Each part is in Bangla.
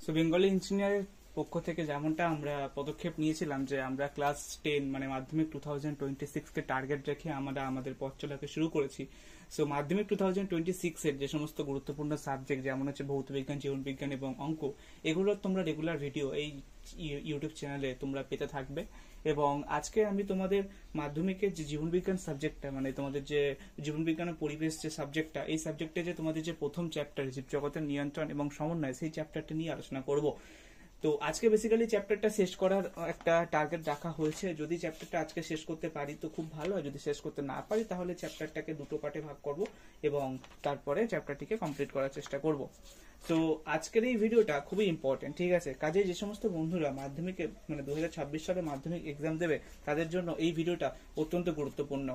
সো বেঙ্গলি ইঞ্জিনিয়ারের পক্ষ থেকে যেমনটা আমরা পদক্ষেপ নিয়েছিলাম যে আমরা ক্লাস 10 মানে মাধ্যমিক 2026 কে টার্গেট রেখে আমরা আমাদের পথ চলাকে শুরু করেছি। সো মাধ্যমিক 2026 এর যে সমস্ত গুরুত্বপূর্ণ সাবজেক্ট যেমন হচ্ছে ভৌত বিজ্ঞান, জীবন বিজ্ঞান এবং অঙ্ক, এগুলোর তোমরা রেগুলার ভিডিও এই ইউটিউব চ্যানেলে তোমরা পেতে থাকবে। এবং আজকে আমি তোমাদের মাধ্যমিকের যে জীবন বিজ্ঞান সাবজেক্টটা, মানে তোমাদের যে জীবন বিজ্ঞান ও পরিবেশ যে সাবজেক্টটা, এই সাবজেক্টে যে তোমাদের যে প্রথম চ্যাপ্টার জীবজগতের নিয়ন্ত্রণ এবং সমন্বয়, সেই চ্যাপ্টারটা নিয়ে আলোচনা করব। তো আজকে বেসিক্যালি চ্যাপ্টারটা শেষ করার একটা টার্গেট রাখা হয়েছে। যদি চ্যাপ্টারটা আজকে শেষ করতে পারি তো খুব ভালো, আর যদি শেষ করতে না পারি তাহলে চ্যাপ্টারটাকে দুটো পার্টে ভাগ করব এবং তারপরে চ্যাপ্টারটিকে কমপ্লিট করার চেষ্টা করব। তো আজকের এই ভিডিওটা খুবই ইম্পর্টেন্ট, ঠিক আছে? কাজে যে সমস্ত বন্ধুরা মাধ্যমিকে মানে 2026 সালে মাধ্যমিক এক্সাম দেবে তাদের জন্য এই ভিডিওটা অত্যন্ত গুরুত্বপূর্ণ।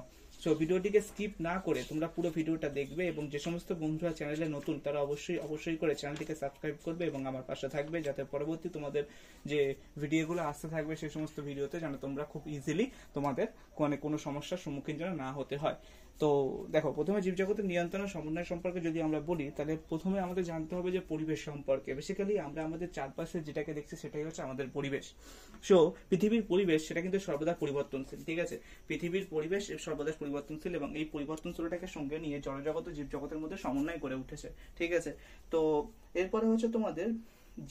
সো ভিডিওটিকে স্কিপ না করে তোমরা পুরো ভিডিওটা দেখবে, এবং যে সমস্ত বন্ধুরা চ্যানেলে নতুন তারা অবশ্যই করে চ্যানেলটিকে সাবস্ক্রাইব করবে এবং আমার পাশে থাকবে, যাতে পরবর্তী তোমাদের যে ভিডিওগুলো আসতে থাকবে সেই সমস্ত ভিডিওতে যেন তোমরা খুব ইজিলি তোমাদের কোনো সমস্যার সম্মুখীন যেন না হতে হয়। তো দেখো, প্রথমে জীবজগতের নিয়ন্ত্রণ ও সমন্বয় সম্পর্কে যদি আমরা বলি, তাহলে প্রথমে আমাদের জানতে হবে যে পরিবেশ সম্পর্কে। বেসিক্যালি আমরা আমাদের চারপাশে যেটাকে দেখছি সেটাই হচ্ছে আমাদের পরিবেশ। সো পৃথিবীর পরিবেশ সেটা কিন্তু সর্বদা পরিবর্তনশীল, ঠিক আছে? পৃথিবীর পরিবেশ সর্বদা পরিবর্তনশীল এবং এই পরিবর্তনশীলতাকে সঙ্গে নিয়ে জড়জগৎ ও জীবজগতের মধ্যে সমন্বয় করে উঠেছে, ঠিক আছে? তো এরপরে হচ্ছে তোমাদের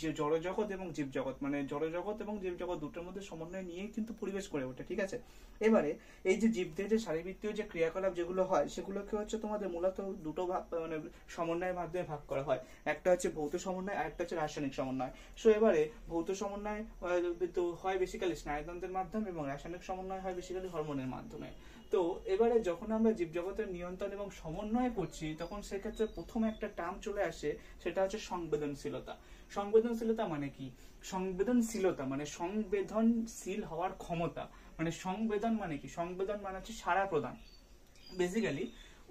যে জড়জগৎ এবং জীবজগৎ, মানে জড়জগৎ এবং জীবজগৎ দুটোর মধ্যে সমন্বয় নিয়েই কিন্তু পরিবেশ করে ওঠে, ঠিক আছে? এবারে এই যে জীবদের যে শারীরবৃত্তীয় যে ক্রিয়াকলাপ যেগুলো হয় সেগুলোকে হচ্ছে তোমাদের মূলত দুটো ভাগ মানে সমন্বয়ের মাধ্যমে ভাগ করা হয়। একটা হচ্ছে ভৌত সমন্বয় আর একটা হচ্ছে রাসায়নিক সমন্বয়। সো এবারে ভৌত সমন্বয় তো হয় বেসিক্যালি স্নায়ুতন্ত্রের মাধ্যমে এবং রাসায়নিক সমন্বয় হয় বেসিক্যালি হরমোনের মাধ্যমে। তো এবারে যখন আমরা জীবজগতের নিয়ন্ত্রণ এবং সমন্বয় করছি তখন সেক্ষেত্রে প্রথম একটা টার্ম চলে আসে, সেটা হচ্ছে সংবেদনশীলতা। সংবেদনশীলতা মানে কি? সংবেদনশীলতা মানে সংবেদনশীল হওয়ার ক্ষমতা। মানে সংবেদন মানে কি? সংবেদন মানে হচ্ছে সাড়া প্রদান। বেসিক্যালি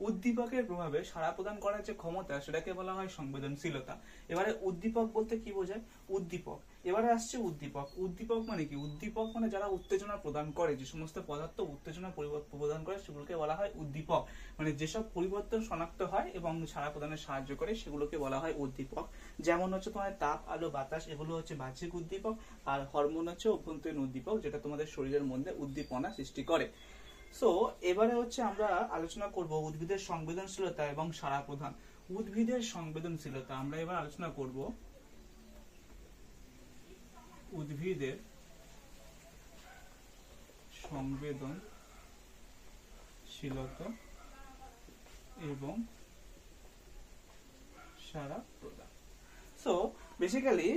উদ্দীপকের প্রভাবে সাড়া প্রদান করার যে ক্ষমতা সেটাকে বলা হয় সংবেদনশীলতা। এবারে উদ্দীপক বলতে কি বোঝায়? উদ্দীপক, এবারে আসছে উদ্দীপক। উদ্দীপক মানে কি? উদ্দীপক মানে যারা উত্তেজনা প্রদান করে, যে সমস্ত পদার্থ উত্তেজনা প্রদান করে সেগুলোকে বলা হয় উদ্দীপক। মানে যেসব পরিবর্তন শনাক্ত হয় এবং সাড়া প্রদানে সাহায্য করে সেগুলোকে বলা হয় উদ্দীপক। যেমন হচ্ছে তোমার তাপ, আলো, বাতাস, এগুলো হচ্ছে বাহ্যিক উদ্দীপক, আর হরমোন হচ্ছে অভ্যন্তরীণ উদ্দীপক, যেটা তোমাদের শরীরের মধ্যে উদ্দীপনা সৃষ্টি করে। সো এবারে হচ্ছে আমরা আলোচনা করব উদ্ভিদের সংবেদনশীলতা এবং সাড়া প্রদান। উদ্ভিদের সংবেদনশীলতা আমরা এবার আলোচনা করব উদ্ভিদের সংবেদনশীলতা এবং সাড়া প্রদান। সো বেসিক্যালি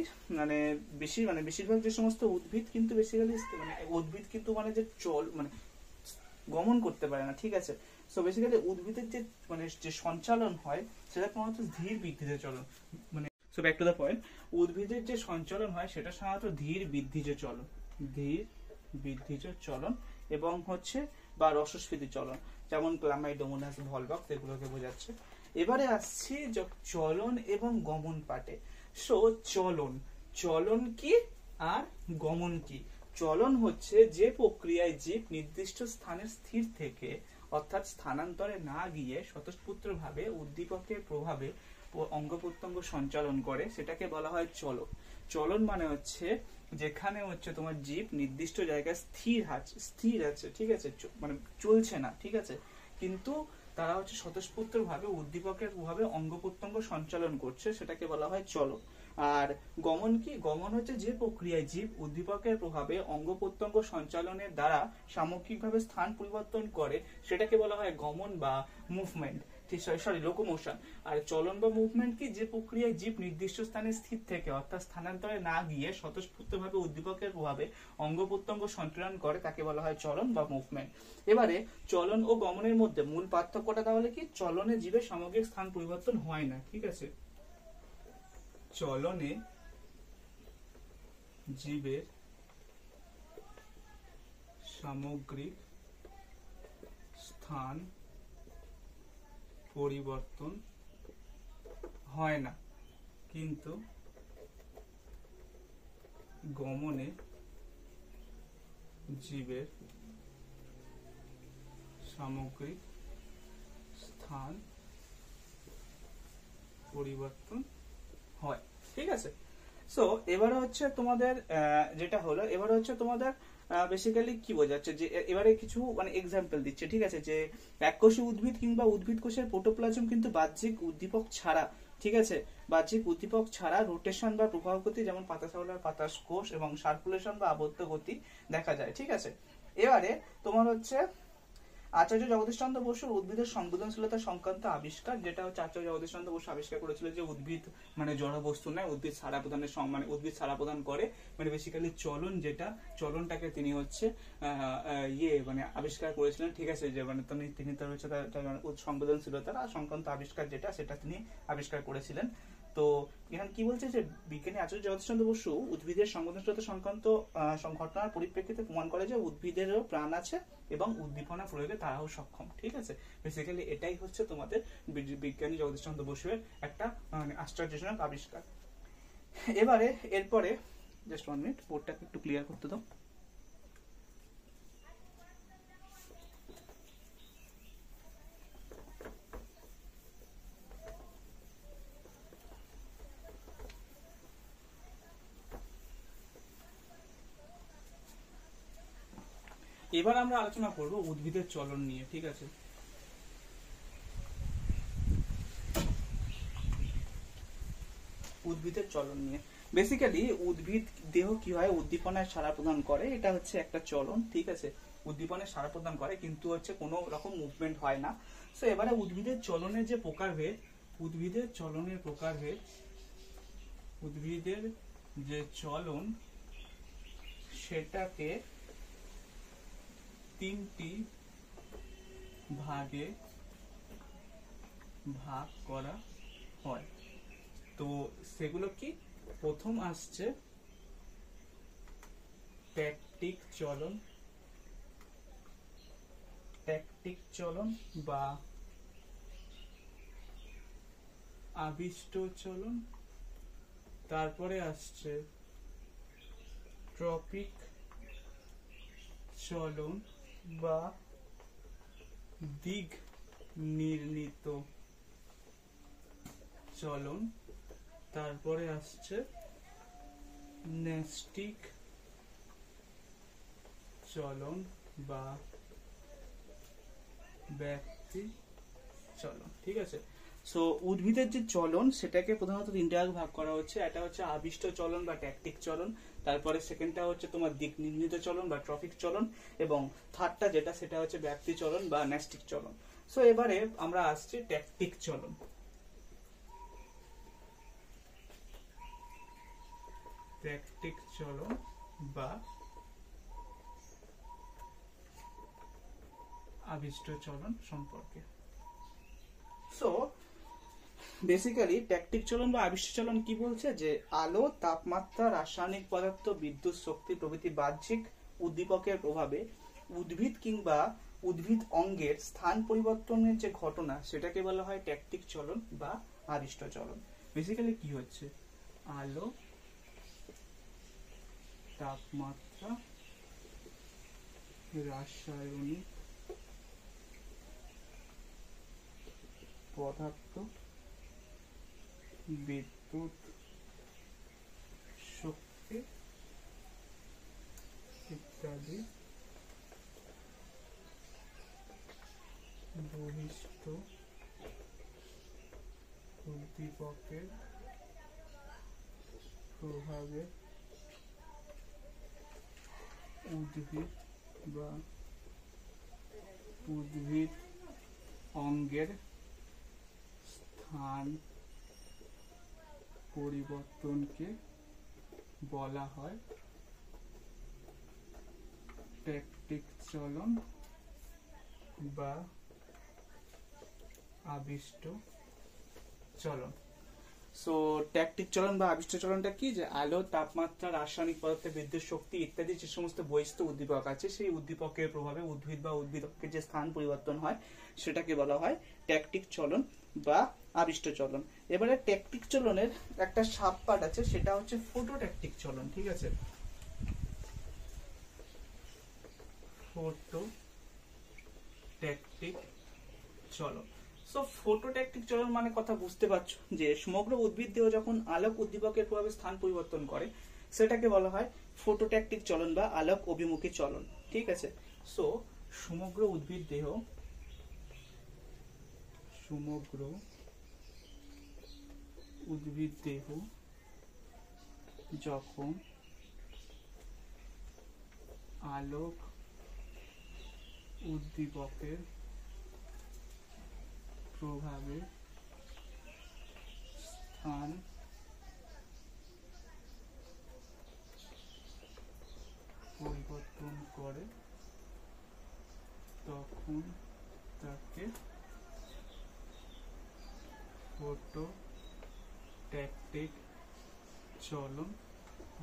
বেশিরভাগ যে সমস্ত উদ্ভিদ কিন্তু বেসিক্যালি মানে উদ্ভিদ কিন্তু মানে যে মানে গমন করতে পারে না, ঠিক আছে? সো বেসিক্যালি উদ্ভিদের যে মানে যে সঞ্চালন হয় সেটা প্রধানত ধীর বৃদ্ধিজ চলন। মানে so back to the point, উদ্ভিদের যে সঞ্চালন হয় সেটা সাধারণত ধীর বৃদ্ধিজ চলন এবং হচ্ছে বা রসস্ফীতি চলন, যেমন ক্লামাইডোমোনাস, ভলভক্স, এগুলোকে বোঝাচ্ছে। এবারে আসছি চলন এবং গমন পাটে। সো চলন কি আর গমন কি? চলন হচ্ছে যে প্রক্রিয়ায় জীব নির্দিষ্ট স্থানে স্থির থেকে, অর্থাৎ স্থানান্তরে না গিয়ে স্বতঃস্ফূর্তভাবে উদ্দীপকের প্রভাবে অঙ্গ প্রত্যঙ্গ সঞ্চালন করে, সেটাকে বলা হয় চলন। চলন মানে হচ্ছে যেখানে হচ্ছে তোমার জীব নির্দিষ্ট জায়গায় স্থির আছে, ঠিক আছে? মানে চলছে না, ঠিক আছে, কিন্তু তারা হচ্ছে স্বতঃস্ফূর্তভাবে উদ্দীপকের প্রভাবে অঙ্গ প্রত্যঙ্গ সঞ্চালন করছে, সেটাকে বলা হয় চলন। আর গমন কি? গমন হচ্ছে যে প্রক্রিয়ায় জীব উদ্দীপকের প্রভাবে অঙ্গ প্রত্যঙ্গ সঞ্চালনের দ্বারা সামগ্রিকভাবে স্থান পরিবর্তন করে, সেটাকে বলা হয় গমন বা মুভমেন্ট, লোকোমোশন। আর চলন বা মুভমেন্ট কি? যে প্রক্রিয়ায় জীব নির্দিষ্ট স্থানে স্থির থেকে, অর্থাৎ স্থানান্তরে না গিয়ে স্বতঃস্ফূর্তভাবে উদ্দীপকের প্রভাবে অঙ্গ প্রত্যঙ্গ সঞ্চালন করে, তাকে বলা হয় চলন বা মুভমেন্ট। এবারে চলন ও গমনের মধ্যে মূল পার্থক্যটা তাহলে কি? চলনে জীবের সামগ্রিক স্থান পরিবর্তন হয় না, ঠিক আছে? চলনে জীবের সামগ্রিক স্থান পরিবর্তন হয় না, কিন্তু গমনে জীবের সামগ্রিক স্থান পরিবর্তন হয়, ঠিক আছে? সো এবারে হচ্ছে তোমাদের যেটা হলো, এবারে হচ্ছে তোমাদের বেসিক্যালি কি বোঝাচ্ছে যে এবারে কিছু মানে এক্সাম্পল দিচ্ছে, ঠিক আছে, যে এককোষী উদ্ভিদ কিংবা উদ্ভিদ কোষের প্রোটোপ্লাজম কিন্তু বাহ্যিক উদ্দীপক ছাড়া, ঠিক আছে, বাহ্যিক উদ্দীপক ছাড়া রোটেশন বা প্রবাহ গতি, যেমন পাতা শ্যাওলার পাতার কোষ, এবং সার্কুলেশন বা আবদ্ধ গতি দেখা যায়, ঠিক আছে। এবারে তোমার হচ্ছে আচার্য জগদীশ চন্দ্র বসুর উদ্ভিদের সংবেদনশীলতা সংক্রান্ত আবিষ্কার, যেটা হচ্ছে আচার্য জগদীশ চন্দ্র বসু আবিষ্কার করেছিল যে উদ্ভিদ মানে জড় বস্তু নয়, উদ্ভিদ সাড়া প্রদানের মানে উদ্ভিদ সাড়া প্রদান করে, মানে বেসিক্যালি চলন, যেটা চলনটাকে তিনি হচ্ছে মানে আবিষ্কার করেছিলেন, ঠিক আছে, যে মানে তিনি তার হচ্ছে সংবেদনশীলতা সংক্রান্ত আবিষ্কার যেটা, সেটা তিনি আবিষ্কার করেছিলেন। তো এখানে কি বলছে যে বিজ্ঞানী আচার্য জগদীশ চন্দ্র বসু উদ্ভিদের সংবেদনশীলতা সংক্রান্ত ঘটনার পরিপ্রেক্ষিতে প্রমাণ করে যে উদ্ভিদেরও প্রাণ আছে এবং উদ্দীপনা প্রয়োগে তারাও সক্ষম, ঠিক আছে। বেসিক্যালি এটাই হচ্ছে তোমাদের বিজ্ঞানী জগদীশ চন্দ্র বসুর একটা মানে আশ্চর্যজনক আবিষ্কার। এবারে এরপরে জাস্ট 1 মিনিট, বোর্ডটাকে একটু ক্লিয়ার করতে দাও। এবার আমরা আলোচনা করব উদ্ভিদের চলন নিয়ে, ঠিক আছে। উদ্ভিদের চলন নিয়ে বেসিক্যালি উদ্ভিদ দেহ কিভাবে উদ্দীপনায় সাড়া প্রদান করে, এটা হচ্ছে একটা চলন, ঠিক আছে। উদ্দীপনায় সাড়া প্রদান করে কিন্তু হচ্ছে কোনো রকম মুভমেন্ট হয় না। সো এবারে উদ্ভিদের চলনের যে প্রকারভেদ, উদ্ভিদের চলনের প্রকারভেদ, উদ্ভিদের যে চলন সেটাকে 3টি ভাগে ভাগ করা হয়। তো সেগুলো কি, প্রথম আসছে ট্যাকটিক চলন, ট্যাকটিক চলন বা আবিষ্ট চলন। তারপরে আসছে ট্রপিক চলন বা দিক নির্ণীত চলন। তারপরে আসছে ন্যাস্টিক চলন বা ব্যক্তি চলন, ঠিক আছে। সো উদ্ভিদের যে চলন সেটাকে প্রধানত 3টে ভাগে ভাগ করা হচ্ছে। এটা হচ্ছে আবিষ্ট চলন বা ট্যাকটিক চলন, তারপরে সেকেন্ডটা হচ্ছে তোমার দিক নির্ণীত চলন বা ট্রপিক চলন, এবং থার্ডটা যেটা সেটা হচ্ছে ব্যক্তি চলন বা ন্যাস্টিক চলন। সো এবারে আমরা আসছি ট্যাকটিক চলন। ট্যাকটিক চলন বা আবিষ্ট চলন সম্পর্কে। সো বেসিক্যালি ট্যাকটিক চলন বা আবিষ্ট চলন কি বলছে, যে আলো, তাপমাত্রা, রাসায়নিক পদার্থ, বিদ্যুৎ শক্তি প্রভৃতি বাহ্যিক উদ্দীপকের প্রভাবে উদ্ভিদ কিংবা উদ্ভিদ অঙ্গের স্থান পরিবর্তনের যে ঘটনা সেটাকে বলা হয় ট্যাকটিক চলন বা আবিষ্ট চলন। বেসিক্যালি কি হচ্ছে, আলো, তাপমাত্রা, রাসায়নিক পদার্থ, বিদ্যুৎ শক্তি ইত্যাদি বহিষ্ঠ উদ্দীপকের প্রভাবে উদ্ভিদ বা উদ্ভিদ অঙ্গের স্থান পরিবর্তনকে বলা হয় ট্যাকটিক চলন বা আবিষ্ট চলন। সো ট্যাকটিক চলন বা আবিষ্ট চলনটা কি, যে আলো, তাপমাত্রা, রাসায়নিক পদার্থ, বিদ্যুৎ শক্তি ইত্যাদি যে সমস্ত বহিষ্ঠ উদ্দীপক আছে সেই উদ্দীপকের প্রভাবে উদ্ভিদ বা উদ্ভিদকের যে স্থান পরিবর্তন হয় সেটাকে বলা হয় ট্যাকটিক চলন বা আবিষ্ট চলন। এবারে ট্যাকটিক চলনের একটা সাব পার্ট আছে, সেটা হচ্ছে ফটোট্যাকটিক চলন, ঠিক আছে। ফটোট্যাকটিক চলন। সো ফটোট্যাকটিক চলন মানে কথা বুঝতে পারছো যে সমগ্র উদ্ভিদ দেহ যখন আলোক উদ্দীপকের প্রভাবে স্থান পরিবর্তন করে সেটাকে বলা হয় ফটোট্যাকটিক চলন বা আলোক অভিমুখী চলন। ঠিক আছে, সো সমগ্র উদ্ভিদ দেহ যখন আলোক উদ্দীপকের প্রভাবে স্থান পরিবর্তন করে তখন তাকে ফটোট্যাকটিক চলন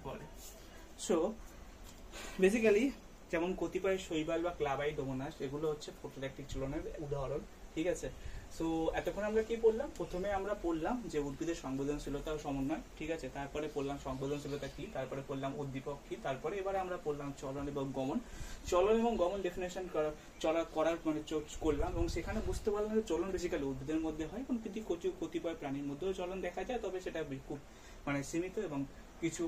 বলে। সো বেসিক্যালি যেমন কতিপয় শৈবাল বা ক্লাবাইড ডোমোনাস এগুলো হচ্ছে ফটোট্যাকটিক চলনের উদাহরণ। ঠিক আছে, সো এতক্ষণ আমরা কি পড়লাম? প্রথমে আমরা পড়লাম যে উদ্ভিদের সংবেদনশীলতা ও সমন্বয়। ঠিক আছে, তারপরে পড়লাম সংবেদনশীলতা কি, তারপরে পড়লাম উদ্দীপক কি, তারপরে এবারে আমরা পড়লাম চলন এবং গমন। চলন এবং গমন ডেফিনেশন করার মানে করলাম এবং সেখানে বুঝতে পারলাম যে চলন বেসিক্যালি উদ্ভিদের মধ্যে হয় এবং কতিপয় প্রাণীর মধ্যেও চলন দেখা যায়, তবে সেটা খুব মানে সীমিত, এবং কিছু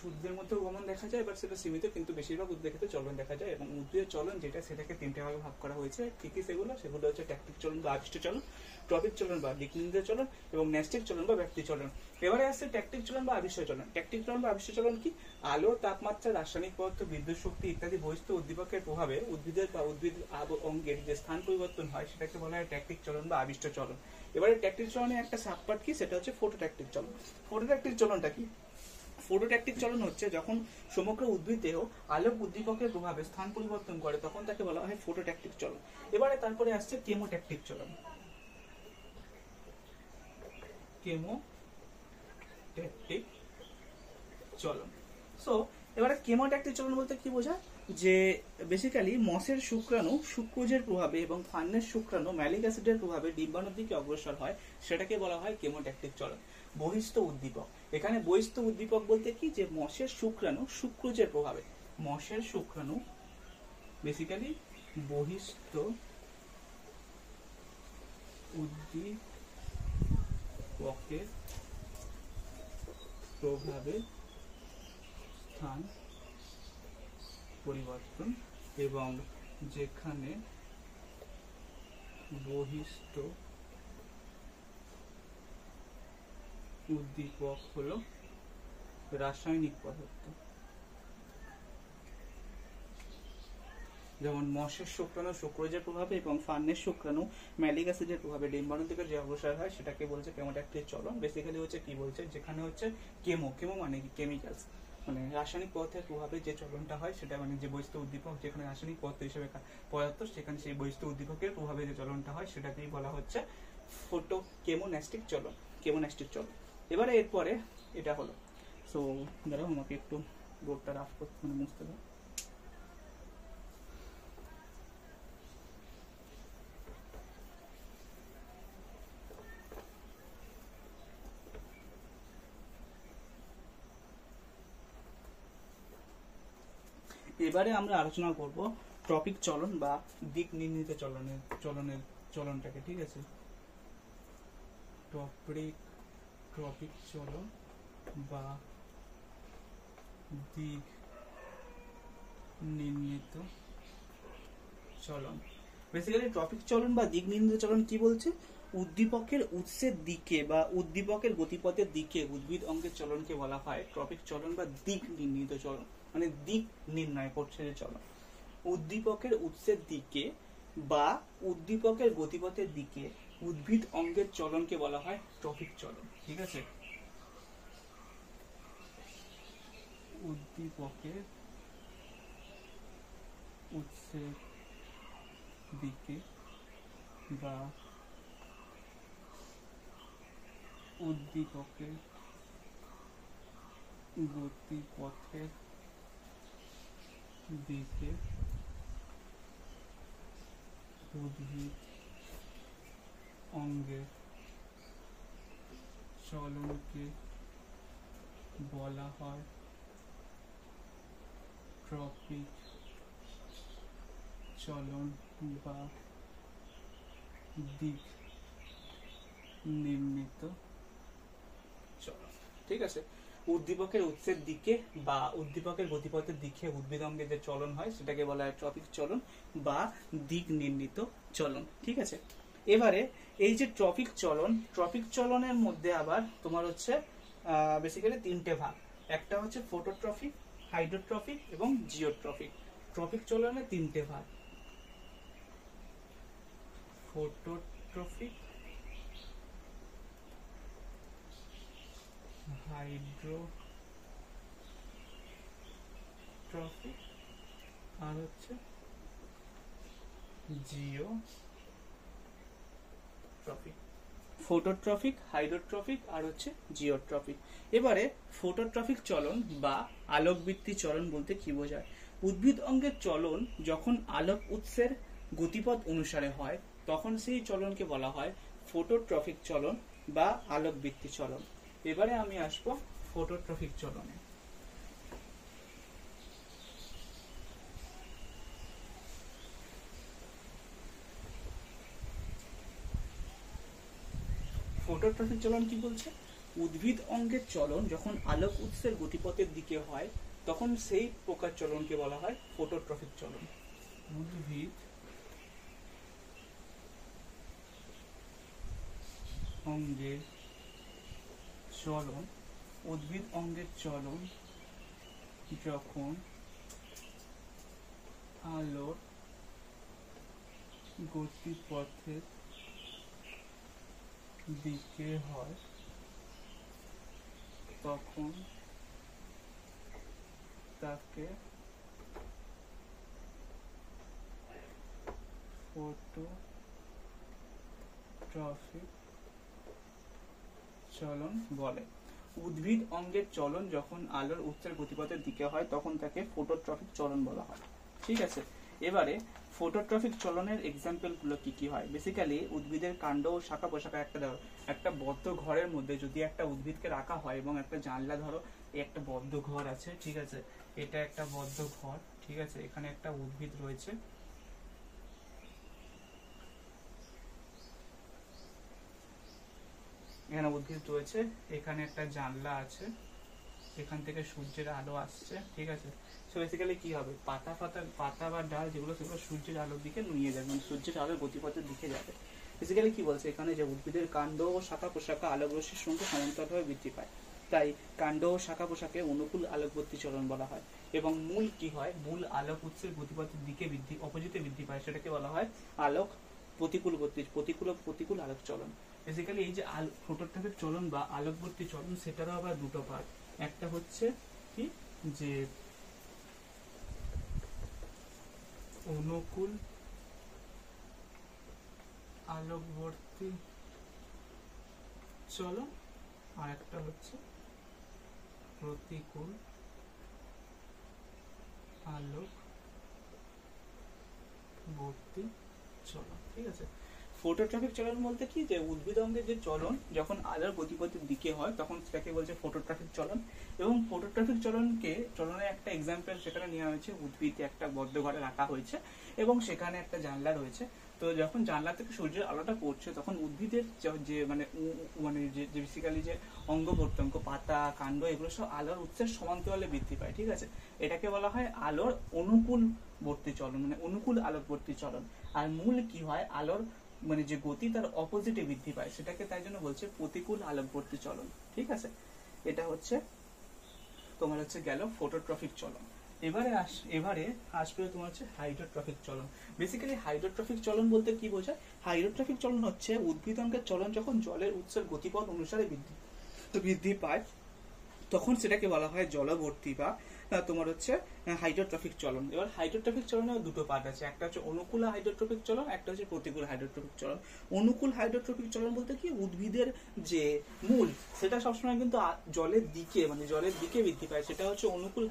উদ্ভিদের মধ্যেও গমন দেখা যায়, বাট সেটা সীমিত, কিন্তু বেশিরভাগ উদ্ভিদের ক্ষেত্রে চলন দেখা যায়। এবং উদ্ভিদের চলন যেটা সেটাকে তিনটে ভাগে ভাগ করা হয়েছে। কি কি সেগুলো? সেগুলো হচ্ছে ট্যাকটিক চলন বা আবিষ্ট চলন, ট্রপিক চলন বা দিক নির্দেশ চলন এবং ন্যাস্টিক চলন বা ব্যক্তি চলন। এবারে আসছে ট্যাকটিক চলন বা আবিষ্ট চলন। ট্যাকটিক চলন বা আবিষ্ট চলন কি? আলো, তাপমাত্রা, রাসায়নিক পদার্থ, বিদ্যুৎ শক্তি ইত্যাদি বহিস্থ উদ্দীপকের প্রভাবে উদ্ভিদের বা উদ্ভিদ অঙ্গের যে স্থান পরিবর্তন হয় সেটাকে বলা হয় ট্যাকটিক চলন বা আবিষ্ট চলন। এবারে ট্যাকটিক চলনের একটা সাবপার্ট কি, সেটা হচ্ছে ফটোট্যাকটিক চলন। ফটোট্যাকটিক চলনটা কি? ফটোট্যাকটিক চলন হচ্ছে যখন সমগ্র উদ্ভিদ দেহ আলোক উদ্দীপকের প্রভাবে স্থান পরিবর্তন করে তখন তাকে বলা হয় ফটোট্যাকটিক চলন। এবারে তারপরে আসছে কেমোট্যাকটিক চলন। কেমোট্যাকটিক চলন। সো এবারে কেমোট্যাকটিক চলন বলতে কি বোঝায়? যে বেসিক্যালি মসের শুক্রাণু শুক্রোজের প্রভাবে এবং ফান্নের শুক্রাণু ম্যালিক অ্যাসিডের প্রভাবে ডিম্বাণুর দিকে অগ্রসর হয়, সেটাকে বলা হয় কেমোট্যাকটিক চলন। বহিস্থ উদ্দীপক, এখানে বহিস্থ উদ্দীপক বলতে কি? যে মসের শুক্রাণু শুক্রোজের প্রভাবে, মসের শুক্রাণু বেসিক্যালি বহিস্থ উদ্দীপকের প্রভাবে স্থান পরিবর্তন, এবং যেখানে বহিস্থ উদ্দীপক হলো রাসায়নিক পদার্থ। যেমন মসের শুক্রাণু শুক্রোজের প্রভাবে এবং ফান্নের শুক্রাণু ম্যালিক অ্যাসিডের প্রভাবে ডিম্বাণু থেকে যে অগ্রসর হয় সেটাকে বলছে কেমোট্যাকটিক চলন। বেসিক্যালি হচ্ছে কি বলছে, যেখানে হচ্ছে কেমো মানে কি? কেমিক্যালস, মানে রাসায়নিক পদার্থের প্রভাবে যে চলনটা হয় সেটা মানে যে বহিস্থ উদ্দীপক যেখানে রাসায়নিক পদার্থ হিসেবে পদার্থ, সেখানে সেই বহিস্থ উদ্দীপকের প্রভাবে যে চলনটা হয় সেটাকেই বলা হচ্ছে কেমোন্যাস্টিক চলন। কেমোন্যাস্টিক চলন। এবারে এরপরে এটা হলো, সো দাঁড়াও আমাকে একটু বোর্ডটা রাফ করতে মানে মুছতে দাও। এবারে আমরা আলোচনা করব ট্রপিক চলন বা দিক নির্ণীত চলনটাকে। ঠিক আছে, ট্রপিক চলন বা দিক নির্ণীত চলন। বেসিক্যালি ট্রপিক চলন বা দিক নির্ণীত চলন কি বলছে? উদ্দীপকের উৎসের দিকে বা উদ্দীপকের গতিপথের দিকে উদ্ভিদ অঙ্গের চলনকে বলা হয় ট্রপিক চলন বা দিক নির্ণীত চলন। মানে দিক নির্ণয় করছে যে চলন। উদ্দীপকের উৎসের দিকে বা উদ্দীপকের গতিপথের দিকে উদ্ভিদ অঙ্গের চলনকে বলা হয় ট্রপিক চলন। ঠিক আছে, উদ্দীপকের উৎসের দিকে বা উদ্দীপকের গতিপথের দিকে উদ্ভিদ অঙ্গের চলনকে বলা হয় ট্রপিক চলন বা দিক নির্ণীত চলন। ঠিক আছে, উদ্দীপকের উৎসের দিকে বা উদ্দীপকের গতিপথের দিকে উদ্ভিদ অঙ্গের যে চলন হয় সেটাকে বলা হয় ট্রফিক চলন বা দিক নির্ণীত চলন। ঠিক আছে, এবারে এই যে ট্রফিক চলনের মধ্যে আবার তোমার হচ্ছে বেসিক্যালি তিনটে ভাগ। একটা হচ্ছে ফোটোট্রফিক, হাইড্রোট্রফিক এবং জিওট্রফিক। ট্রফিক চলনের তিনটে ভাগ, ফোটোট্রফিক, হাইড্রোট্রফিক আর হচ্ছে জিওট্রফিক। ফোটোট্রফিক, হাইড্রোট্রফিক আর হচ্ছে জিওট্রফিক। এবারে ফোটোট্রফিক চলন বা আলোকবৃত্তি চলন বলতে কি বোঝায়? উদ্ভিদ অঙ্গের চলন যখন আলোক উৎসের গতিপথ অনুসারে হয় তখন সেই চলনকে বলা হয় ফোটোট্রফিক চলন বা আলোকবৃত্তি চলন। এবারে আমি আসবো ফোটোট্রফিক চলনে। ফোটোট্রফিক চলন কি বলছে? উদ্ভিদ অঙ্গের চলন যখন আলোক উৎসের গতিপথের দিকে হয় তখন সেই প্রকার চলনকে বলা হয় ফোটোট্রফিক চলন। উদ্ভিদ অঙ্গের চলন, উদ্ভিদ অঙ্গের চলন যখন আলোর গতিপথের দিকে হয় তখন তাকে ফোটোট্রফিক চলন বলে। উদ্ভিদ অঙ্গের চলন যখন আলোর উৎসের গতিপথের দিকে হয় তখন তাকে ফোটোট্রফিক চলন বলা হয়। ঠিক আছে, এবারে ফোটোট্রফিক চলনের এক্সাম্পল গুলো কি কি হয়? বেসিক্যালি উদ্ভিদের কাণ্ড ও শাখা প্রশাখা একটা বদ্ধ ঘরের মধ্যে যদি একটা উদ্ভিদকে রাখা হয় এবং একটা জানলা, ধরো একটা বদ্ধ ঘর আছে, ঠিক আছে, এটা একটা বদ্ধ ঘর, ঠিক আছে, এখানে একটা উদ্ভিদ রয়েছে, এখানে উদ্ভিদ রয়েছে, এখানে একটা জানলা আছে, এখান থেকে সূর্যের আলো আসছে, ঠিক আছে। সো বেসিক্যালি কি হবে, পাতা বা ডাল যেগুলো সেগুলো সূর্যের আলোর দিকে নুয়ে যাবে, মানে সূর্যের আলোর গতিপথের দিকে যাবে। বেসিক্যালি কি বলছে এখানে, যে উদ্ভিদের কাণ্ড ও শাখা প্রশাখা আলোক রশ্মির সঙ্গে সমান্তরালভাবে বৃদ্ধি পায়, তাই কাণ্ড ও শাখা প্রশাখাকে অনুকূল আলোকবর্তী চলন বলা হয়। এবং মূল কি হয়, মূল আলোক উৎসের গতিপথের দিকে অপোজিটে বৃদ্ধি পায়, সেটাকে বলা হয় আলোক প্রতিকূল আলোক চলন। বেসিক্যালি এই যে ফোটোট্রফিক চলন বা আলোকবর্তী চলন, সেটারও আবার দুটো পার্ট। একটা হচ্ছে কি, যে অনুকূল আলোকবর্তী চলন আর একটা হচ্ছে প্রতিকূল আলোকবর্তী চলন। ঠিক আছে, ফোটোট্রফিক চলন বলতে কি, যে উদ্ভিদ অঙ্গের যে চলন যখন আলোর গতিপথের দিকে হয় তখন সেটাকে বলছে ফোটোট্রফিক চলন। এবং ফোটোট্রফিক চলনের একটা এক্সাম্পল সেখানে নেওয়া হয়েছে, উদ্ভিদ একটা বদ্ধ ঘরে রাখা হয়েছে এবং সেখানে একটা জানলা রয়েছে। তো যখন জানলা থেকে সূর্যের আলোটা পড়ছে তখন উদ্ভিদের যে যে বেসিক্যালি যে অঙ্গ প্রত্যঙ্গ, পাতা, কাণ্ড, এগুলো সব আলোর উৎসের সমান্তরালে বৃদ্ধি পায়। ঠিক আছে, এটাকে বলা হয় আলোর অনুকূলবর্তী চলন, মানে অনুকূল আলোকবর্তী চলন। আর মূল কি হয়, আলোর যে গতি তার অপোজিটে বৃদ্ধি পায়, সেটাকে তাই জন্য বলছে প্রতিকূল আলোকবর্তী চলন। ঠিক আছে, এটা হচ্ছে তোমার হচ্ছে গেল ফোটোট্রফিক চলন। এবারে আসবে তোমার হচ্ছে হাইড্রোট্রফিক চলন। বেসিক্যালি হাইড্রোট্রফিক চলন বলতে কি বোঝায়? হাইড্রোট্রফিক চলন হচ্ছে উদ্ভিদ অঙ্গের চলন যখন জলের উৎসের গতিপথ অনুসারে বৃদ্ধি পায় তখন সেটাকে বলা হয় জলবর্তী বা তোমার হচ্ছে হাইড্রোট্রফিক চলন। এবার হাইড্রোট্রফিক চলনের দুটো পার্ট আছে, একটা হচ্ছে অনুকূল হাইড্রোট্রফিক চলন, একটা হচ্ছে প্রতিকূল হাইড্রোট্রফিক চলন। অনুকূল হাইড্রোট্রফিক চলন বলতে কি, উদ্ভিদের যে মূল সেটা সবসময় কিন্তু জলের দিকে বৃদ্ধি পায়, সেটা হচ্ছে অনুকূল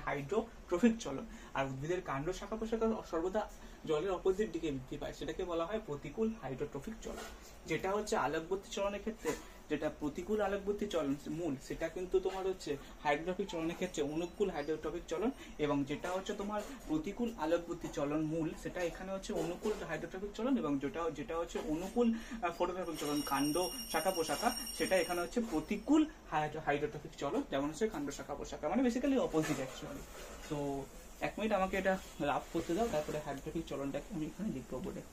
হাইড্রোট্রফিক চলন। আর উদ্ভিদের কাণ্ড, শাখা প্রশাখা সর্বদা জলের অপোজিট দিকে বৃদ্ধি পায়, সেটাকে বলা হয় প্রতিকূল হাইড্রোট্রফিক চলন। যেটা হচ্ছে আলোকবর্তী চলনের ক্ষেত্রে যেটা প্রতিকূল আলোকবর্তী চলন মূল, সেটা কিন্তু তোমার হচ্ছে হাইড্রোট্রপিক চলনের ক্ষেত্রে অনুকূল হাইড্রোট্রপিক চলন, এবং যেটা হচ্ছে তোমার প্রতিকূল আলোকবর্তী চলন মূল, সেটা এখানে হচ্ছে অনুকূল হাইড্রোট্রপিক চলন, এবং যেটা হচ্ছে অনুকূল ফটোট্রপিক চলন কাণ্ড শাখা পোশাখা, সেটা এখানে হচ্ছে প্রতিকূল হাইড্রোট্রপিক চলন, যেমন হচ্ছে কাণ্ড শাখা পোশাখা, মানে বেসিক্যালি অপোজিট অ্যাকচুয়ালি। তো 1 মিনিট আমাকে এটা রাফ করতে দাও, তারপরে হাইড্রোট্রপিক চলনটাকে আমি এখানে লিখবো বোর্ডে।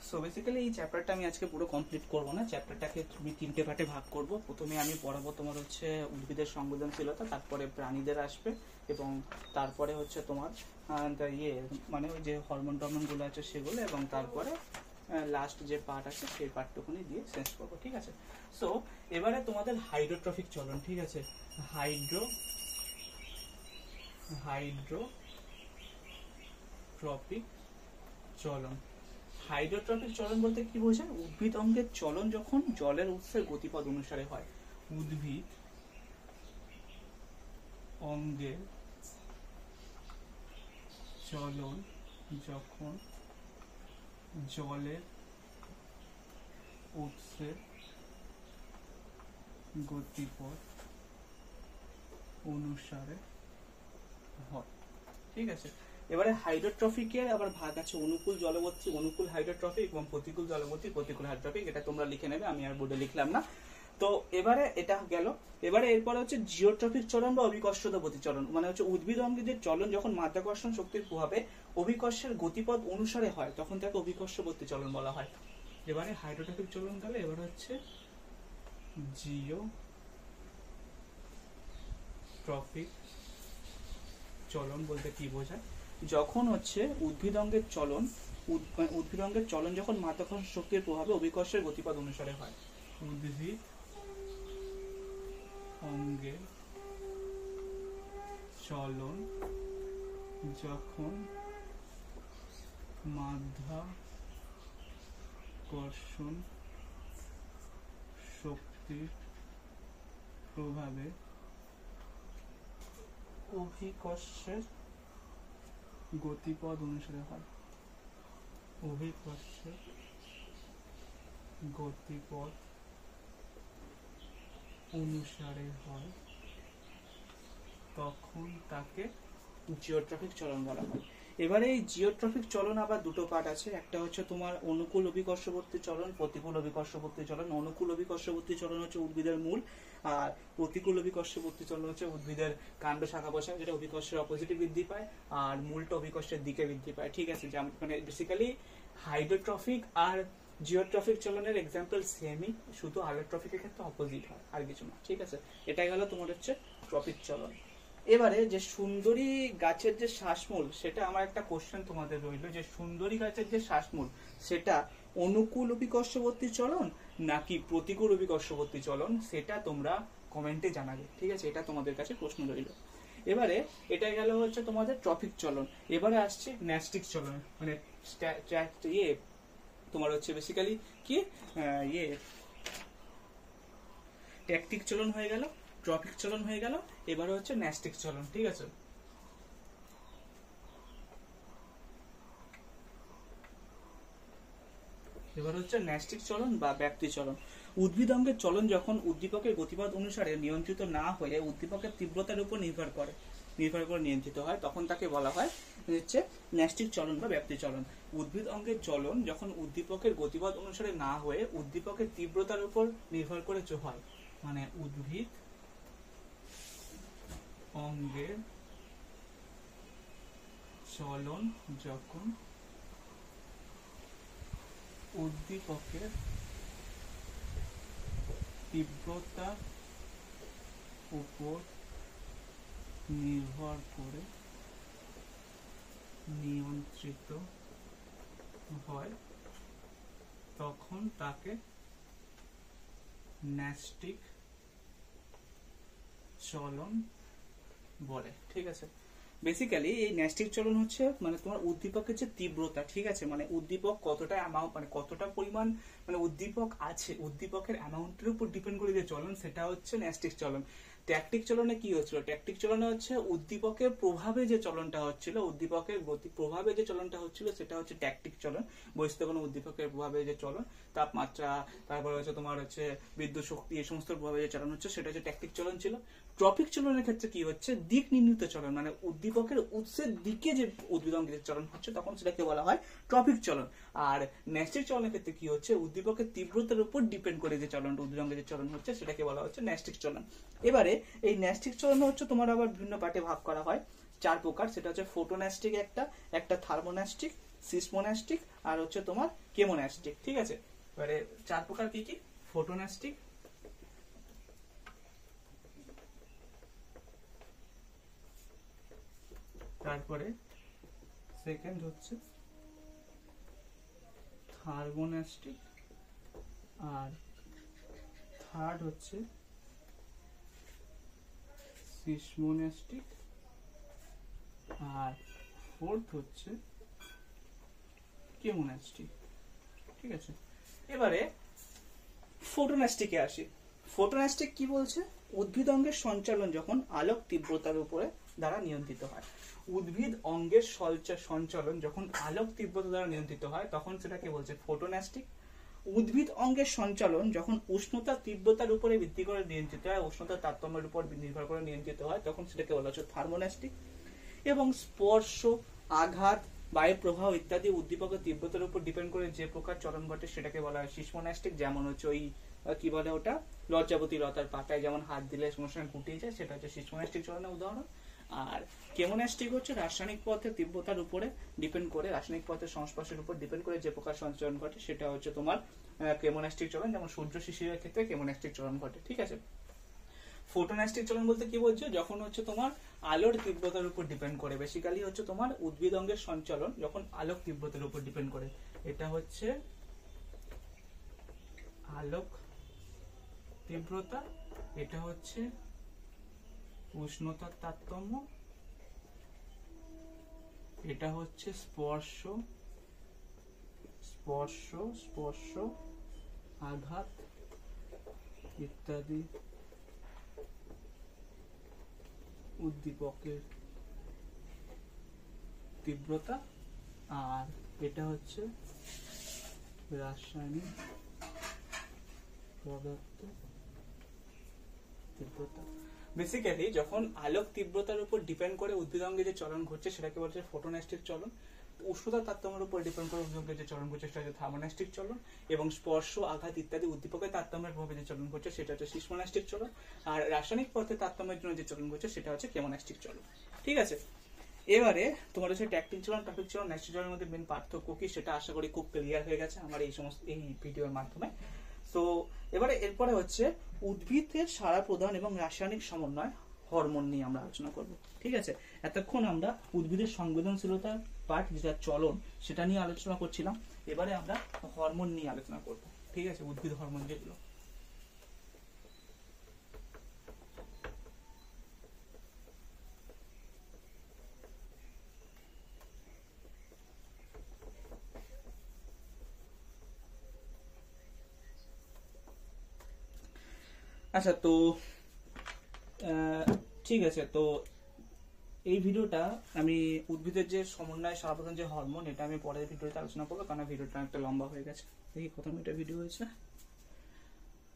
সো বেসিক্যালি এই চ্যাপ্টারটা আমি আজকে পুরো কমপ্লিট করবো না, চ্যাপ্টারটাকে তুমি 3টে পার্টে ভাগ করব। প্রথমে আমি পড়াবো তোমার হচ্ছে উদ্ভিদের সংবেদনশীলতা, তারপরে প্রাণীদের আসবে, এবং তারপরে হচ্ছে তোমার মানে ওই যে হরমোন টরমোনগুলো আছে সেগুলো, এবং তারপরে লাস্ট যে পার্ট আছে সেই পার্টটুকুনি দিয়ে শেষ করবো, ঠিক আছে। সো এবারে তোমাদের হাইড্রোট্রফিক চলন, ঠিক আছে, হাইড্রোট্রপিক চলন। হাইড্রোট্রপিক চলন বলতে কি বোঝায়? উদ্ভিদ অঙ্গের চলন যখন জলের উৎসের গতিপথ অনুসারে হয়। উদ্ভিদ অঙ্গের চলন যখন জলের উৎসের গতিপথ অনুসারে হয়, ঠিক আছে। এবারে হাইড্রোট্রফিকের আবার ভাগ আছে অনুকূল জলবর্তী, অনুকূল হাইড্রোট্রফিক, এবং প্রতিকূল জলবর্তী, প্রতিকূল হাইড্রোট্রফিক। এটা তোমরা লিখে নেবে, আমি আর বোর্ডে লিখলাম না। তো এবারে এটা গেল। এবারে এরপরে হচ্ছে জিওট্রফিক চলন বা অভিকর্ষবর্তী চলন, মানে হচ্ছে উদ্ভিদ অঙ্গের যে চলন যখন মাধ্যাকর্ষণ শক্তির প্রভাবে অভিকর্ষের গতিপথ অনুসারে হয়, তখন তাকে অভিকর্ষবর্তী চলন বলা হয়। এবারে হাইড্রোট্রফিক চলন গেলে, এবার হচ্ছে জিওট্রফিক চলন বলতে কি বোঝায়? যখন হচ্ছে উদ্ভিদ অঙ্গের চলন যখন মাধ্যাকর্ষণ শক্তির প্রভাবে অভিকর্ষের গতিপথ অনুসারে হয়। উদ্ভিদ অঙ্গের চলন যখন মাধ্যাকর্ষণ শক্তির প্রভাবে অভিকর্ষের গতিপথ অনুসারে হয়, অভিকর্ষের গতিপথ অনুসারে হয়, তখন তাকে জিওট্রফিক চলন বলা হয়। এবারে এই জিওট্রফিক চলন আবার দুটো পার্ট আছে, একটা হচ্ছে তোমার অনুকূল অভিকর্ষবর্তী চলন, প্রতিকূল অভিকর্ষবর্তী চলন। অনুকূল অভিকর্ষবর্তী চলন হচ্ছে উদ্ভিদের মূল, আর প্রতিকূল অভিকর্ষবর্তী চলন হচ্ছে উদ্ভিদের কাণ্ড শাখা পোশাক, যেটা অভিকর্ষের অপোজিটে বৃদ্ধি পায়, আর মূলটা অভিকর্ষের দিকে বৃদ্ধি পায়, ঠিক আছে। যেমন মানে বেসিক্যালি হাইড্রোট্রফিক আর জিওট্রফিক চলনের এক্সাম্পল সেমই, শুধু আলোট্রফিকের ক্ষেত্রে অপোজিট হয়, আর কিছু না, ঠিক আছে। এটাই হলো তোমার হচ্ছে ট্রফিক চলন। এবারে যে সুন্দরী গাছের যে শ্বাসমূল, সেটা আমার একটা কোশ্চেন তোমাদের রইল, যে সুন্দরী গাছের যে শ্বাসমূল সেটা অনুকূল অভিকর্ষবর্তী চলন নাকি প্রতিকূল অভিকর্ষবর্তী চলন, সেটা তোমরা কমেন্টে জানাবে, ঠিক আছে। এটা তোমাদের কাছে প্রশ্ন রইল। এবারে এটা গেল হচ্ছে তোমাদের ট্রফিক চলন। এবারে আসছে ন্যাস্টিক চলন, মানে তোমার হচ্ছে বেসিক্যালি কি ট্যাকটিক চলন হয়ে গেল, ট্রফিক চলন হয়ে গেল, এবারে হচ্ছে ন্যাস্টিক চলন, ঠিক আছে। এবার হচ্ছে ন্যাস্টিক চলন বা ব্যাপ্তি চলন। উদ্ভিদ অঙ্গের চলন যখন উদ্দীপকের গতিপথ অনুসারে নিয়ন্ত্রিত না হয়ে উদ্দীপকের তীব্রতার উপর নির্ভর করে নিয়ন্ত্রিত হয়, তখন তাকে বলা হয় হচ্ছে ন্যাস্টিক চলন বা ব্যাপ্তি চলন। উদ্ভিদ অঙ্গের চলন যখন উদ্দীপকের গতিপথ অনুসারে না হয়ে উদ্দীপকের তীব্রতার উপর নির্ভর করে হয়, মানে উদ্ভিদ অঙ্গের চলন যখন উদ্দীপকের তীব্রতার উপর নির্ভর করে নিয়ন্ত্রিত হয়, তখন তাকে ন্যাস্টিক চলন বলে, ঠিক আছে। বেসিক্যালি এই ন্যাস্টিক চলন হচ্ছে মানে তোমার উদ্দীপকের যে তীব্রতা, ঠিক আছে, মানে উদ্দীপক কতটা অ্যামাউন্ট, মানে কতটা পরিমাণ মানে উদ্দীপক আছে, উদ্দীপকের অ্যামাউন্টের উপর ডিপেন্ড করে যে চলন, সেটা হচ্ছে ন্যাস্টিক চলন। ট্যাকটিক চলনে কি হচ্ছিল, ট্যাকটিক চলনে হচ্ছে উদ্দীপকের প্রভাবে যে চলনটা হচ্ছিল, উদ্দীপকের গতি প্রভাবে যে চলনটা হচ্ছিল সেটা হচ্ছে ট্যাকটিক চলন। বহিস্থ কোনো উদ্দীপকের প্রভাবে যে চলন, তাপমাত্রা, তারপরে হচ্ছে তোমার হচ্ছে বিদ্যুৎ শক্তি, এই সমস্ত প্রভাবে যে চলন হচ্ছে সেটা হচ্ছে ট্যাকটিক চলন ছিল। ট্রপিক চলনের ক্ষেত্রে কি হচ্ছে, দিক নির্ণীত চলন, মানে উদ্দীপকের উৎসের দিকে যে উদ্ভিদ অঙ্গের চলন হচ্ছে তখন সেটাকে বলা হয় ট্রপিক চলন। আর ন্যাস্টিক চলনের ক্ষেত্রে কি হচ্ছে, উদ্দীপকের তীব্রতার উপর ডিপেন্ড করে যে চলনটা উদ্ভিদ অঙ্গের যে চলন হচ্ছে সেটাকে বলা হচ্ছে ন্যাস্টিক চলন। এবারে এই ন্যাস্টিক চলন হচ্ছে তোমার আবার বিভিন্ন পার্টে ভাগ করা হয় 4 প্রকার, সেটা হচ্ছে ফোটোন্যাস্টিক, একটা থার্মোন্যাস্টিক, সিসমোন্যাস্টিক, আর হচ্ছে তোমার কেমোন্যাস্টিক, ঠিক আছে। এবারে 4 প্রকার কি কি, ফোটোন্যাস্টিক, তারপরে সেকেন্ড হচ্ছে থার্মোন্যাস্টিক, আর থার্ড হচ্ছে সিসমোন্যাস্টিক, আর ফোর্থ হচ্ছে কেমোন্যাস্টিক, ঠিক আছে। এবারে ফোটোন্যাস্টিকে আসি। ফোটোন্যাস্টিক কি বলছে, উদ্ভিদ অঙ্গের সঞ্চালন যখন আলোক তীব্রতার উপরে দ্বারা নিয়ন্ত্রিত হয়, উদ্ভিদ অঙ্গের সঞ্চালন যখন আলোক তীব্রতা দ্বারা নিয়ন্ত্রিত হয় তখন সেটাকে বলছে ফোটোন্যাস্টিক। উদ্ভিদ অঙ্গের সঞ্চালন যখন উষ্ণতা তীব্রতার উপরে ভিত্তি করে নিয়ন্ত্রিত হয়, উষ্ণতার তারতম্যের উপর নির্ভর করে নিয়ন্ত্রিত হয়, তখন সেটাকে বলা হচ্ছে থার্মোন্যাস্টিক। এবং স্পর্শ, আঘাত, বায়ু প্রবাহ ইত্যাদি উদ্দীপকের তীব্রতার উপর ডিপেন্ড করে যে প্রকার চলন ঘটে সেটাকে বলা হয় সিসমোন্যাস্টিক। যেমন হচ্ছে ওই কি বলে ওটা, লজ্জাবতী লতার পাতায় যেমন হাত দিলে সঙ্গে সঙ্গে গুটিয়ে যায়, সেটা হচ্ছে সিসমোন্যাস্টিক চলনের উদাহরণ। আর কেমোন্যাস্টিক হচ্ছে রাসায়নিক পদার্থের তীব্রতার উপরে ডিপেন্ড করে, রাসায়নিক পদার্থের সংস্পর্শের উপর ডিপেন্ড করে যে প্রকার সঞ্চালন ঘটে সেটা হচ্ছে তোমার কেমোন্যাস্টিক চলন। যেমন সূর্য শিশিরের ক্ষেত্রে কেমোন্যাস্টিক চলন ঘটে, ঠিক আছে। ফোটোন্যাস্টিক চলন বলতে কি বলছো, যখন হচ্ছে তোমার আলোর তীব্রতার উপর ডিপেন্ড করে, বেসিক্যালি হচ্ছে তোমার উদ্ভিদ অঙ্গের সঞ্চালন যখন আলোক তীব্রতার উপর ডিপেন্ড করে, এটা হচ্ছে আলোক তীব্রতা, এটা হচ্ছে উষ্ণতার তারতম্য, এটা হচ্ছে স্পর্শ, স্পর্শ স্পর্শ আঘাত ইত্যাদি উদ্দীপকের তীব্রতা, আর এটা হচ্ছে রাসায়নিক পদার্থ তীব্রতা। বেসিক্যালি যখন আলোক তীব্রতার উপর ডিপেন্ড করে উদ্ভিদ অঙ্গে যে চলন ঘটছে সেটাকে বলছে ফোটোন্যাস্টিক চলন। উষ্ণতার তারতম্যের উপর ডিপেন্ড করে উদ্ভিদ অঙ্গে যে চলন ঘটছে সেটা হচ্ছে থার্মোন্যাস্টিক চলন। এবং স্পর্শ, আঘাত ইত্যাদি উদ্দীপকের তারতম্যের প্রভাবে যে চলন ঘটছে সেটা হচ্ছে সিসমোন্যাস্টিক চলন। আর রাসায়নিক পদার্থের তারতম্যের জন্য যে চলন ঘটছে সেটা হচ্ছে কেমোন্যাস্টিক চলন, ঠিক আছে। এবারে তোমার হচ্ছে ট্যাকটিক চলন, ট্রপিক চলন, ন্যাস্টিক চলনের মধ্যে মেন পার্থক্য কি সেটা আশা করি খুব ক্লিয়ার হয়ে গেছে আমার এই ভিডিওর মাধ্যমে। তো এবারে এরপরে হচ্ছে উদ্ভিদের সাড়া প্রদান এবং রাসায়নিক সমন্বয় হরমোন নিয়ে আমরা আলোচনা করব, ঠিক আছে। এতক্ষণ আমরা উদ্ভিদের সংবেদনশীলতার পার্ট যেটা চলন সেটা নিয়ে আলোচনা করছিলাম, এবারে আমরা হরমোন নিয়ে আলোচনা করব, ঠিক আছে, উদ্ভিদ হরমোন যেগুলো। আচ্ছা, তো ঠিক আছে, তো এই ভিডিওটা আমি উদ্ভিদের যে সমন্বয় সাড়া প্রদান যে হরমোন, এটা আমি পরের ভিডিওতে আলোচনা করবো, কারণ ভিডিওটা একটা লম্বা হয়ে গেছে। দেখি কত মিনিটের ভিডিও হয়েছে।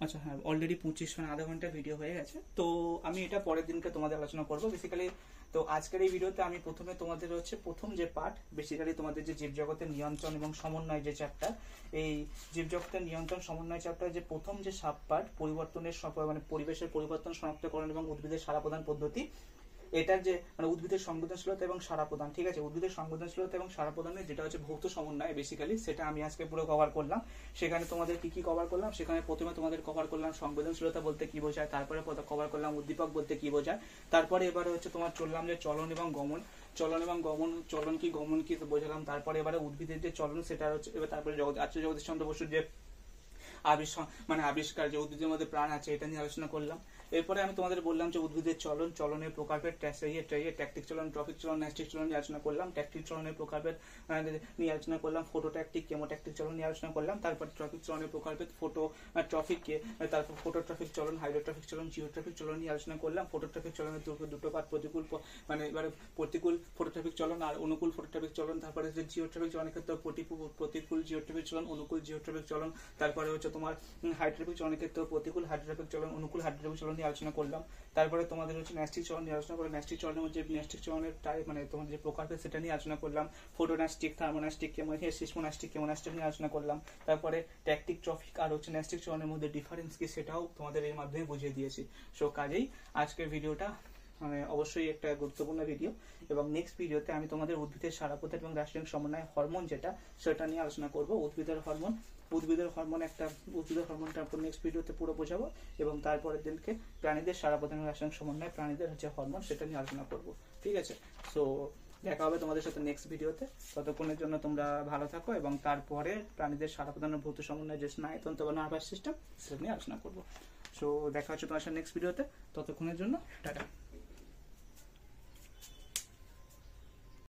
আচ্ছা হ্যাঁ, অলরেডি 25 মানে আধা ঘন্টা ভিডিও হয়ে গেছে। তো আমি এটা পরের দিনকে তোমাদের আলোচনা করবো বেসিক্যালি। তো আজকের এই ভিডিওতে আমি প্রথমে তোমাদের হচ্ছে প্রথম যে পার্ট, বেসিক্যালি তোমাদের যে জীবজগতের নিয়ন্ত্রণ এবং সমন্বয় যে চ্যাপ্টার, এই জীবজগতের নিয়ন্ত্রণ সমন্বয় চ্যাপ্টার যে প্রথম যে সাব পার্ট, পরিবর্তনের মানে পরিবেশের পরিবর্তন শনাক্তকরণ এবং উদ্ভিদের সাড়া প্রদান পদ্ধতি, এটার যে মানে উদ্ভিদের সংবেদনশীলতা এবং সাড়া প্রদান, ঠিক আছে, উদ্ভিদের সংবেদনশীলতা এবং সাড়া প্রদানের যেটা হচ্ছে ভৌত সমন্বয় বেসিক্যালি, সেটা আমি আজকে পুরো কভার করলাম। সেখানে তোমাদের কি কি কভার করলাম, সেখানে প্রথমে তোমাদের কভার করলাম সংবেদনশীলতা বলতে কি বোঝায়, তারপরে কভার করলাম উদ্দীপক বলতে কি বোঝায়, তারপরে এবারে হচ্ছে তোমার চললাম যে চলন এবং গমন, চলন এবং গমন, চলন কি গমন কি বোঝালাম, তারপরে এবারে উদ্ভিদের যে চলন সেটা হচ্ছে, এবার তারপরে আচার্য জগদীশ চন্দ্র বসুর যে আবিষ্কার যে উদ্ভিদের মধ্যে প্রাণ আছে এটা নিয়ে আলোচনা করলাম। এরপরে আমি তোমাদের বললাম যে উদ্ভিদের চলনের প্রকারভেদ, ট্যাকটিক চলন, ট্রফিক চলন, ন্যাস্টিক চলন নিয়ে আলোচনা করলাম। ট্যাকটিক চলনের প্রকারভেদ নিয়ে আলোচনা করলাম, ফটোট্যাকটিক, কেমোট্যাকটিক চলন নিয়ে আলোচনা করলাম। তারপর ট্রফিক চলনের প্রকারভেদ, ট্রফিককে, তারপর ফটোট্রফিক চলন, হাইড্রোট্রফিক চলন, জিওট্রফিক চলন নিয়ে আলোচনা করলাম। ফটোট্রফিক চলনের দুটো পার্ট, প্রতিকূল মানে এবারে প্রতিকূল ফটোট্রফিক চলন আর অনুকূল ফটোট্রফিক চলন। তারপরে যে জিওট্রফিক চলনের ক্ষেত্রে প্রতিকূল জিওট্রফিক চলন, অনুকূল জিওট্রফিক চলন। তারপরে হচ্ছে তোমার হাইড্রোট্রফিক চলনের ক্ষেত্রে প্রতিকূল হাইড্রোট্রফিক চলন, অনুকূল হাইড্রোট্রফিক চলন নিয়ে আলোচনা করলাম। তারপরে তোমাদের হচ্ছে ন্যাস্টিক চলন নিয়ে আলোচনা করলাম। ন্যাস্টিক চলনের মধ্যে ন্যাস্টিক চলনের টাইপ মানে তোমাদের যে প্রকারভেদ সেটা নিয়ে আলোচনা করলাম। ফটোন্যাস্টিক, থার্মোন্যাস্টিক, সিসমোন্যাস্টিক, কেমোন্যাস্টিক নিয়ে আলোচনা করলাম। তারপরে ট্যাকটিক, ট্রফিক আর হচ্ছে ন্যাস্টিক চলনের মধ্যে ডিফারেন্স কি সেটাও তোমাদের এর মাধ্যমে বুঝিয়ে দিয়েছি। সো কাজেই আজকের ভিডিওটা মানে অবশ্যই একটা গুরুত্বপূর্ণ ভিডিও, এবং নেক্সট ভিডিওতে আমি তোমাদের উদ্ভিদের সারা পদার্থ এবং রাসায়নিক সমন্বয় হরমোন যেটা সেটা নিয়ে আলোচনা করব। উদ্ভিদের হরমোনটা নেক্সট ভিডিওতে পুরো বোঝাবো, এবং তারপরের দিনকে প্রাণীদের সারা পদার্থ এবং রাসায়নিক সমন্বয়, প্রাণীদের হচ্ছে হরমোন, সেটা নিয়ে আলোচনা করব। ঠিক আছে, সো দেখা হবে তোমাদের সাথে নেক্সট ভিডিওতে। ততক্ষণের জন্য তোমরা ভালো থাকো, এবং তারপরে প্রাণীদের সারা পদার্থ ভৌত সমন্বয় যে স্নায়ুতন্ত্র বা নার্ভাস সিস্টেম সেটা নিয়ে আলোচনা করবো। সো দেখা হচ্ছে তোমার সাথে নেক্সট ভিডিওতে। ততক্ষণের জন্য টাটা।